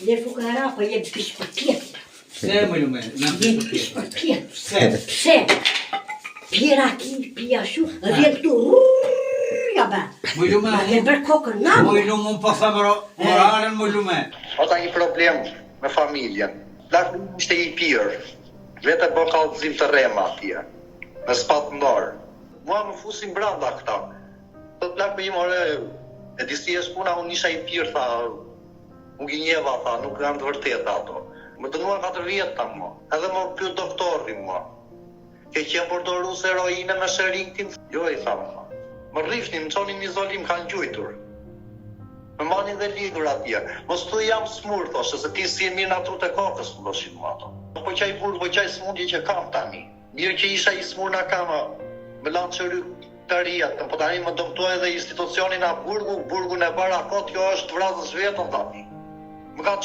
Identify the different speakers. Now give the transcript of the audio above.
Speaker 1: Le fukara, po jem pish për tjetë.
Speaker 2: Pse më lume?
Speaker 1: Jem pish për tjetë.
Speaker 2: Pse?
Speaker 1: Pse? Pjera ki, pja shu, rrën këtu, ja be.
Speaker 2: Më lume,
Speaker 1: E bërë kokën namë.
Speaker 2: më lume, unë po thamë moralen më lume.
Speaker 3: Ata një problem me familjen. Lakë ishte i pirë. Vete bën kallëzim të rrema atje. Me spat ndarë. Mua më fusin branda këta. Thot lakë më more, e disi e shpuna, unë isha i pirë, tha. Unë gjinjeva, tha, nuk janë të vërteta ato. Më dënuar 4 vjetë ta mua. Edhe më pyet doktorin mua. Ke qenë përdoru heroine me shëringtin? Jo, i thamë. Më rrifnin, më qonin izolim, kanë gjujtur. Më manin dhe lidhur atje. Mos të jam smur, thoshe, se ti si e mirë natrut e kokës, më doshin mua ato. Po qaj burë, po qaj smundje që kam tani. Mirë që isha i smur na kama, me lanë që të rjetën, po tani më dëmtoj edhe institucionin a burgun e bara kot, kjo është vrazës vetën tani. Më ka